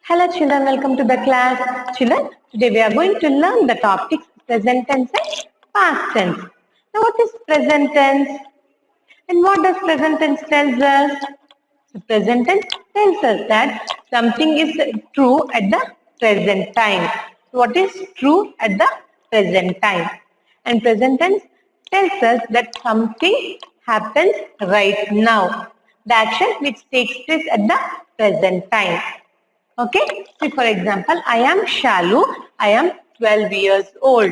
Hello children, welcome to the class. Children, today we are going to learn the topics present tense and past tense. Now what is present tense and what does present tense tells us? So present tense tells us that something is true at the present time. So what is true at the present time? And present tense tells us that something happens right now. The action which takes place at the present time. Okay, see for example, I am Shalu, I am 12 years old.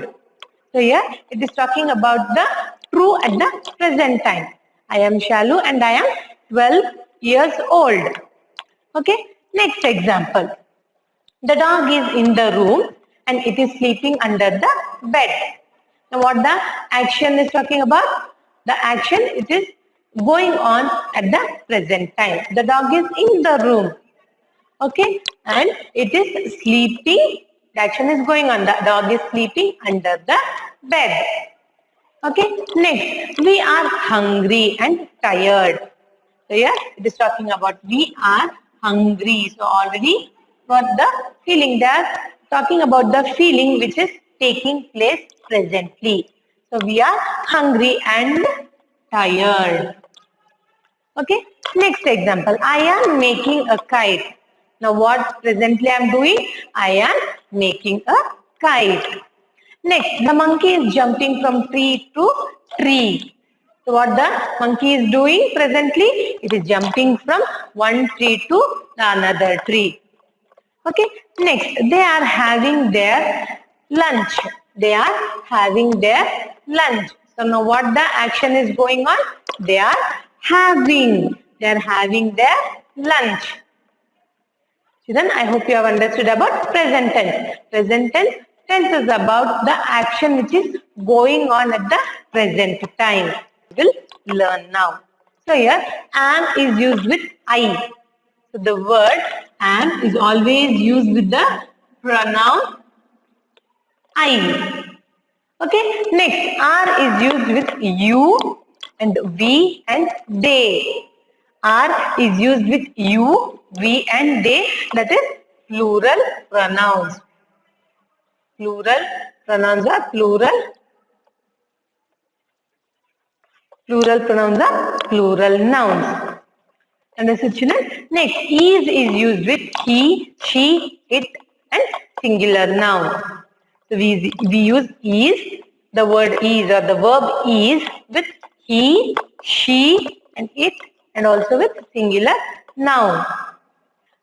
So here it is talking about the true at the present time. I am Shalu and I am 12 years old. Okay, next example. The dog is in the room and it is sleeping under the bed. Now what the action is talking about? The action it is going on at the present time. The dog is in the room. Okay, and it is sleeping. The action is going on. The dog is sleeping under the bed. Okay, next, we are hungry and tired. So here it is talking about we are hungry. So already got the feeling. They are talking about the feeling which is taking place presently. So we are hungry and tired. Okay, next example. I am making a kite. Now what presently I am doing? I am making a kite. Next, the monkey is jumping from tree to tree. So what the monkey is doing presently? It is jumping from one tree to another tree. Okay, next, they are having their lunch. They are having their lunch. So now what the action is going on? They are having their lunch. Children, I hope you have understood about present tense. Present tense tells us about the action which is going on at the present time. We will learn now. So here, am is used with I. So the word am is always used with the pronoun I. Okay, next, are is used with you and we and they. Are is used with you, we and they, that is plural pronouns. Plural pronouns are plural pronouns are plural nouns. Understood children? Next, is used with he, she, it and singular noun. So we use is, the word is or the verb is with he, she and it and also with singular noun.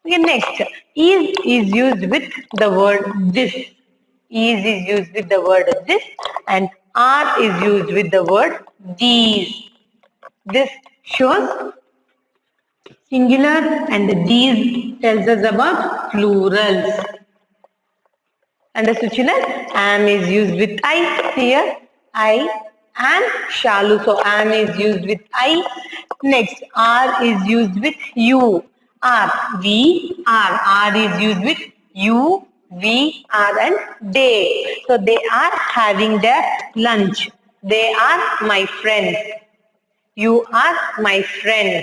Okay, next, is used with the word this. Is used with the word this and are is used with the word these. This shows singular and these tells us about plurals. Understood children? Am is used with I here. I am Shalu. So am is used with I. Next, are is used with you. Are. We are. Are is used with you, we are and they. So they are having their lunch. They are my friends. You are my friend.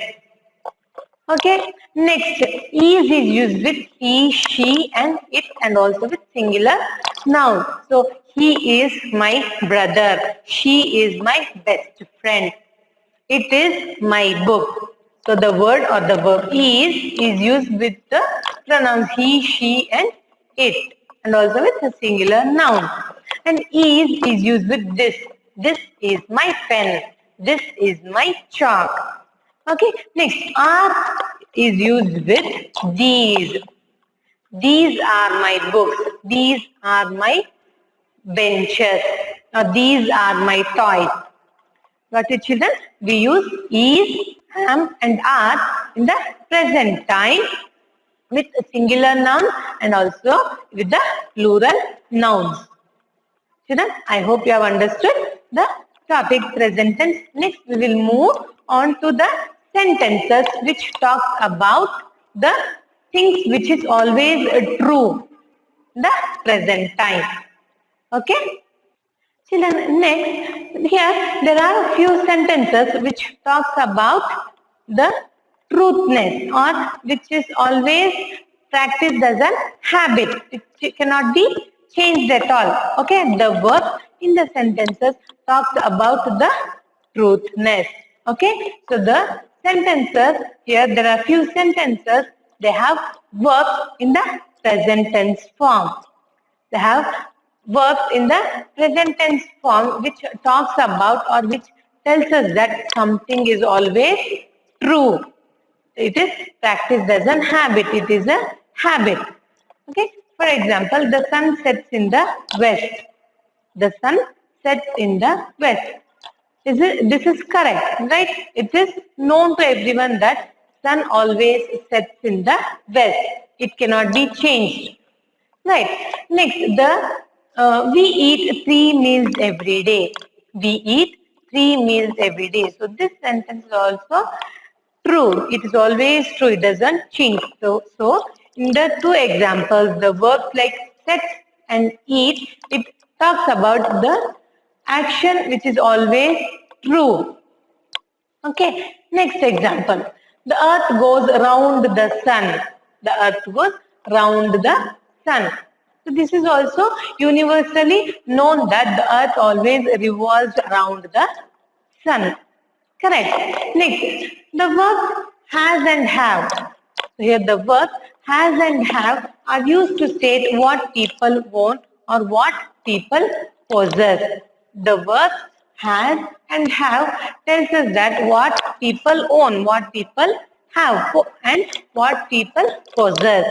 Okay, next, is used with he, she and it and also with singular noun. So, he is my brother. She is my best friend. It is my book. So, the word or the verb is used with the pronouns he, she and it and also with a singular noun. And is used with this. This is my pen. This is my chalk. Okay, next, are is used with these. These are my books. These are my benches. Now, these are my toys. Got it, children? We use is, am, and are in the present time with a singular noun and also with the plural nouns. Children, I hope you have understood the topic present tense. Next, we will move on to the sentences which talk about the things which is always true in the present time. Okay? Children, next, here there are a few sentences which talks about the truthness or which is always practiced as an habit. It cannot be changed at all. Okay, the verb in the sentences talks about the truthness. Okay, so the sentences here, there are few sentences, they have verbs in the present tense form. They have verbs in the present tense form which talks about or which tells us that something is always true. It is practiced as a habit. It is a habit. Okay. For example, the sun sets in the west. The sun sets in the west. This is correct, right? It is known to everyone that sun always sets in the west. It cannot be changed. Right. Next, we eat 3 meals every day. We eat 3 meals every day. So this sentence is also true. It is always true. It doesn't change. So in the two examples, the verbs like set and eat, it talks about the action which is always true. Okay. Next example. The earth goes around the sun. The earth goes round the sun. So this is also universally known that the earth always revolves around the sun. Correct. Next, the verbs has and have. So here the verbs has and have are used to state what people want or what people possess. The verbs has and have tells us that what people own, what people have, and what people possess.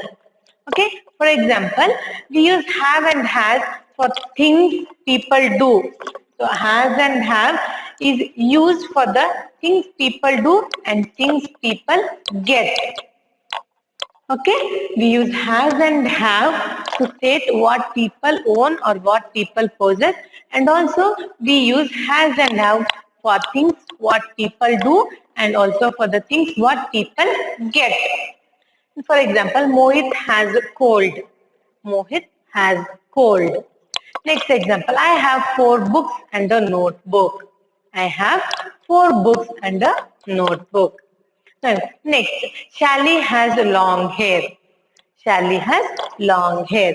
Okay, for example, we use have and has for things people do. So has and have is used for the things people do and things people get. Okay, we use has and have to state what people own or what people possess, and also we use has and have for things what people do and also for the things what people get. For example, Mohit has a cold. Mohit has cold. Next example, I have 4 books and a notebook. I have 4 books and a notebook. Next, Shally has long hair. Shally has long hair.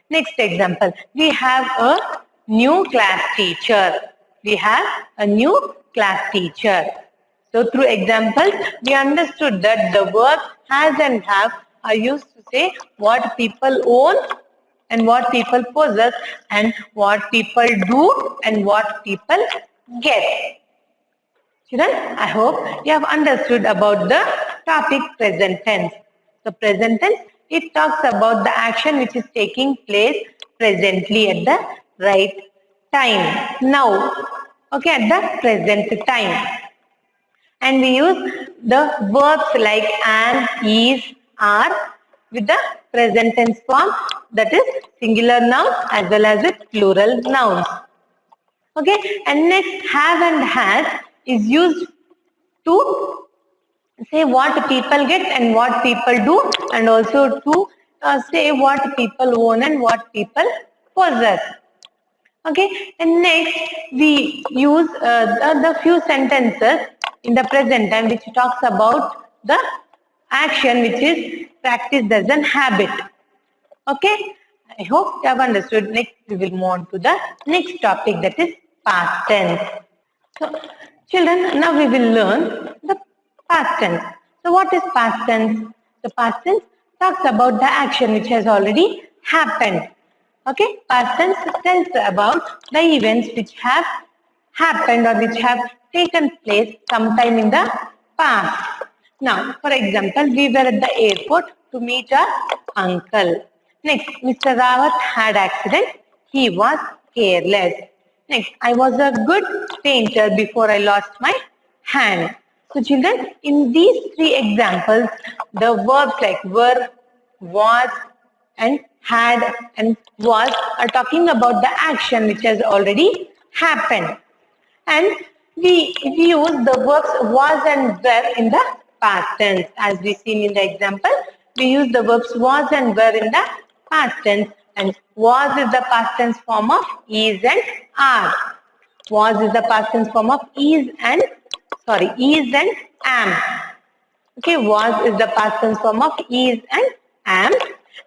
Next example, we have a new class teacher. We have a new class teacher. So through examples, we understood that the verbs has and have are used to say what people own and what people possess and what people do and what people get. Children, I hope you have understood about the topic present tense. The present tense, it talks about the action which is taking place presently at the right time. Now, okay, at the present time. And we use the verbs like am, is, are with the present tense form, that is singular nouns as well as with plural nouns. Okay, and next have and has is used to say what people get and what people do, and also to say what people own and what people possess. Okay, and next we use the few sentences in the present time which talks about the action which is practiced as an habit. Okay, I hope you have understood. Next we will move on to the next topic, that is past tense. So children, now we will learn the past tense. So what is past tense? The past tense talks about the action which has already happened. Okay, past tense tells about the events which have happened or which have taken place sometime in the past. Now, for example, we were at the airport to meet our uncle. Next, Mr. Rawat had accident. He was careless. Next, I was a good painter before I lost my hand. So children, in these 3 examples, the verbs like were, was, and had and was are talking about the action which has already happened. And we use the verbs was and were in the past tense. As we seen in the example, we use the verbs was and were in the past tense, and was is the past tense form of is and are. Was is the past tense form of is and am. Okay, was is the past tense form of is and am,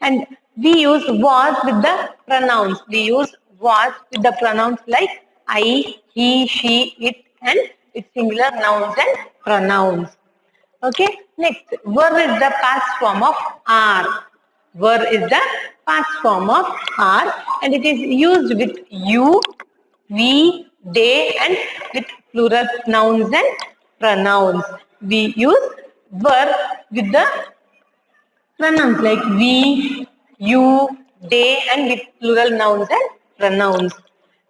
and we use was with the pronouns. We use was with the pronouns like I, he, she, it, and its singular nouns and pronouns. Okay, next, were is the past form of are. Were is the past form of are, and it is used with you, we, they, and with plural nouns and pronouns. We use were with the pronouns like we, you, they, and with plural nouns and pronouns.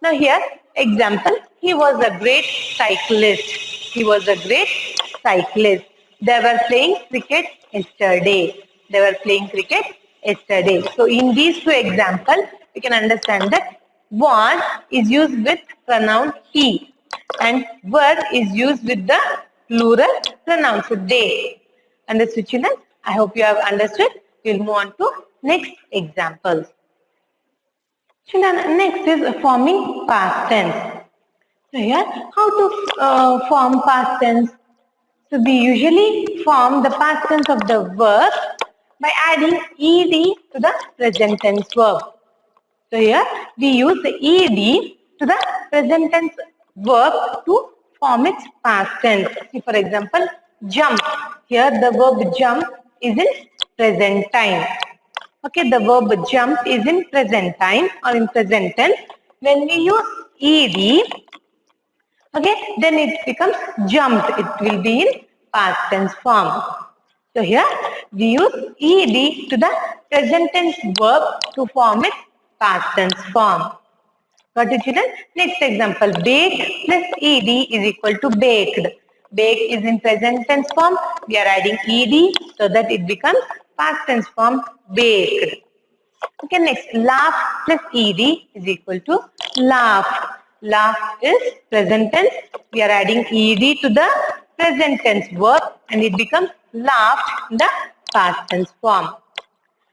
Now here, example, he was a great cyclist. He was a great cyclist. They were playing cricket yesterday. They were playing cricket yesterday. So in these two examples, we can understand that was is used with pronoun he, and were is used with the plural pronoun, so they. Understood, children? I hope you have understood. We'll move on to next examples. Children, next is forming past tense. So here, how to form past tense? So we usually form the past tense of the verb by adding ed to the present tense verb. So here we use the ed to the present tense verb to form its past tense. See, for example, jump. Here the verb jump is in present time. Okay, the verb jump is in present time or in present tense. When we use ed, okay, then it becomes jumped. It will be in past tense form. So here we use ed to the present tense verb to form its past tense form. Got it, children? Next example, bake plus ed is equal to baked. Bake is in present tense form. We are adding ed so that it becomes past tense form baked. Okay, next, laugh plus ed is equal to laughed. Laugh is present tense. We are adding ed to the present tense verb and it becomes laughed in the past tense form.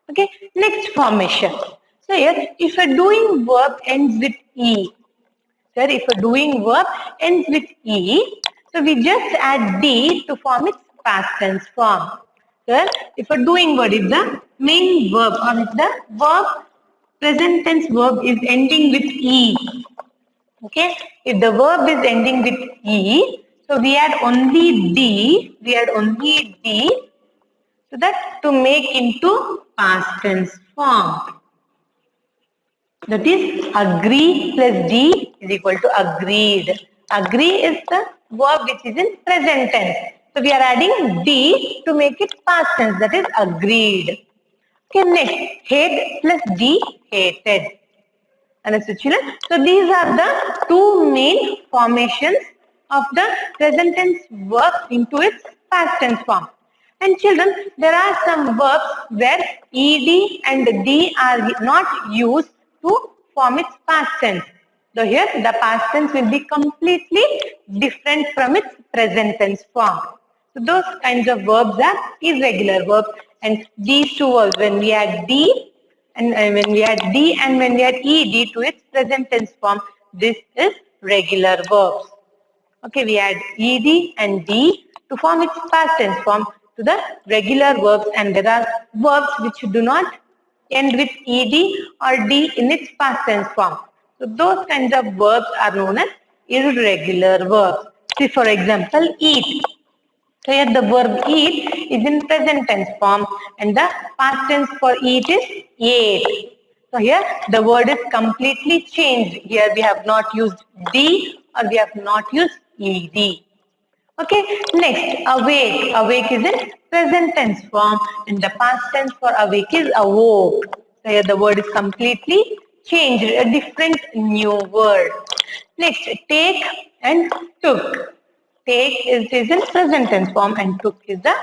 Okay, next formation. So here, if a doing verb ends with e, sir, if a doing verb ends with e, so we just add d to form its past tense form. Sir, if a doing word is the main verb or if the verb present tense verb is ending with e. Okay, if the verb is ending with e, so we add only d, so that to make into past tense form. That is agree plus d is equal to agreed. Agree is the verb which is in present tense. So we are adding d to make it past tense, that is agreed. Okay, next, hate plus d, hated. Understood, children? So these are the two main formations of the present tense verb into its past tense form. And children, there are some verbs where ed and d are not used to form its past tense. So here the past tense will be completely different from its present tense form. So those kinds of verbs are irregular verbs, and these two verbs, when we add d and when we add d and when we add ed to its present tense form, this is regular verbs. Okay, we add ed and d to form its past tense form to the regular verbs, and there are verbs which do not end with ed or d in its past tense form. So those kinds of verbs are known as irregular verbs. See, for example, eat. So here the verb eat is in present tense form and the past tense for eat is ate. So here the word is completely changed. Here we have not used d or we have not used ed. Okay, next, awake. Awake is in present tense form and the past tense for awake is awoke. So here the word is completely changed, a different new word. Next, take and took. Take is in present tense form and took is the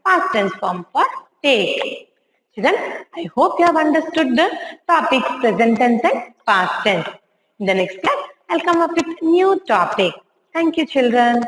past tense form for take. Children, I hope you have understood the topics present tense and past tense. In the next class, I'll come up with new topic. Thank you, children.